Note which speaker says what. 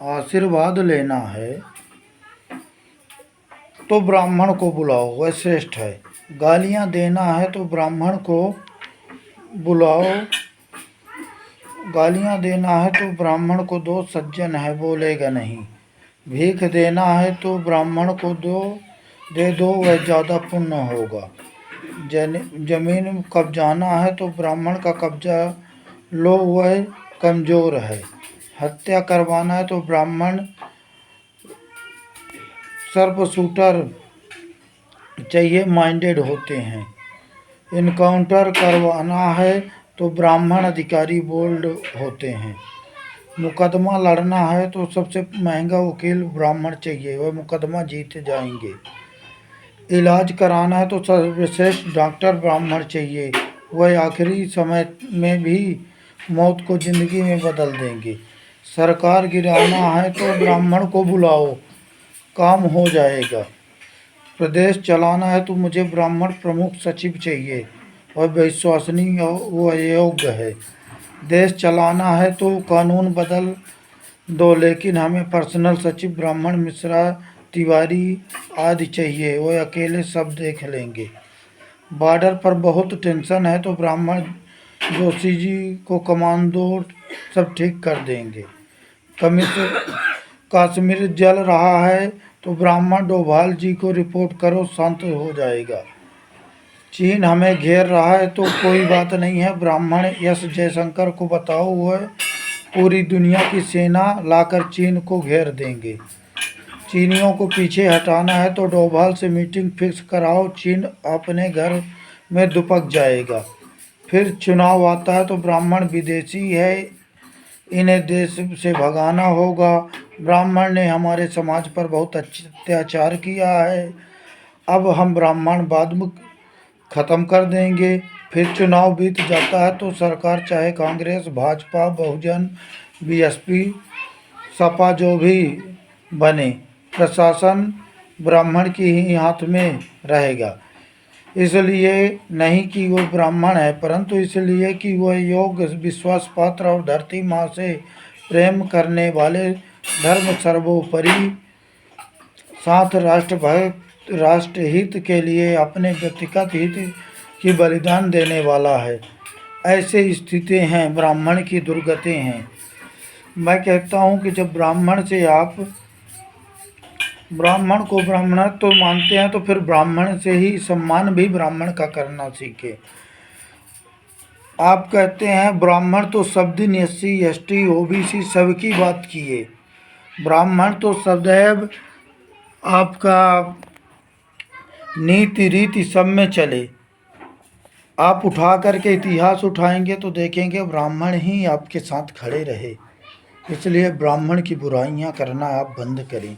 Speaker 1: आशीर्वाद लेना है तो ब्राह्मण को बुलाओ, वह श्रेष्ठ है। गालियाँ देना है तो ब्राह्मण को बुलाओ, गालियाँ देना है तो ब्राह्मण को दो, सज्जन है बोलेगा नहीं। भीख देना है तो ब्राह्मण को दे दो, वह ज़्यादा पुण्य होगा। जमीन कब्जाना है तो ब्राह्मण का कब्जा लो, वह कमज़ोर है। हत्या करवाना है तो ब्राह्मण सर्प शूटर चाहिए माइंडेड होते हैं। इनकाउंटर करवाना है तो ब्राह्मण अधिकारी बोल्ड होते हैं। मुकदमा लड़ना है तो सबसे महंगा वकील ब्राह्मण चाहिए, वह मुकदमा जीत जाएंगे। इलाज कराना है तो सर्वश्रेष्ठ डॉक्टर ब्राह्मण चाहिए, वह आखिरी समय में भी मौत को जिंदगी में बदल देंगे। सरकार गिराना है तो ब्राह्मण को बुलाओ, काम हो जाएगा। प्रदेश चलाना है तो मुझे ब्राह्मण प्रमुख सचिव चाहिए, वह विश्वसनीय व योग्य है। देश चलाना है तो कानून बदल दो, लेकिन हमें पर्सनल सचिव ब्राह्मण मिश्रा तिवारी आदि चाहिए, वह अकेले सब देख लेंगे। बॉर्डर पर बहुत टेंशन है तो ब्राह्मण जोशी जी को कमांडो सब ठीक कर देंगे। कश्मीर जल रहा है तो ब्राह्मण डोभाल जी को रिपोर्ट करो, शांत हो जाएगा। चीन हमें घेर रहा है तो कोई बात नहीं है, ब्राह्मण एस जयशंकर को बताओ, वह पूरी दुनिया की सेना लाकर चीन को घेर देंगे। चीनियों को पीछे हटाना है तो डोभाल से मीटिंग फिक्स कराओ, चीन अपने घर में दुपक जाएगा। फिर चुनाव आता है तो ब्राह्मण विदेशी है, इन्हें देश से भगाना होगा। ब्राह्मण ने हमारे समाज पर बहुत अत्याचार किया है, अब हम ब्राह्मण बाद में ख़त्म कर देंगे। फिर चुनाव बीत जाता है तो सरकार चाहे कांग्रेस, भाजपा, बहुजन, बीएसपी, सपा जो भी बने, प्रशासन ब्राह्मण के ही हाथ में रहेगा। इसलिए नहीं कि वो ब्राह्मण है, परंतु इसलिए कि वह योग्य, विश्वास पात्र और धरती माँ से प्रेम करने वाले, धर्म सर्वोपरि, साथ राष्ट्रहित के लिए अपने व्यक्तिगत हित की बलिदान देने वाला है। ऐसे स्थिति हैं, ब्राह्मण की दुर्गति हैं। मैं कहता हूँ कि जब ब्राह्मण से आप ब्राह्मण को ब्राह्मणत्व तो मानते हैं तो फिर ब्राह्मण से ही सम्मान भी ब्राह्मण का करना सीखे। आप कहते हैं ब्राह्मण तो सब दिन SC ST OBC सबकी बात किए, ब्राह्मण तो सदैव आपका नीति रीति सब में चले। आप उठा करके इतिहास उठाएंगे तो देखेंगे ब्राह्मण ही आपके साथ खड़े रहे। इसलिए ब्राह्मण की बुराइयां करना आप बंद करें।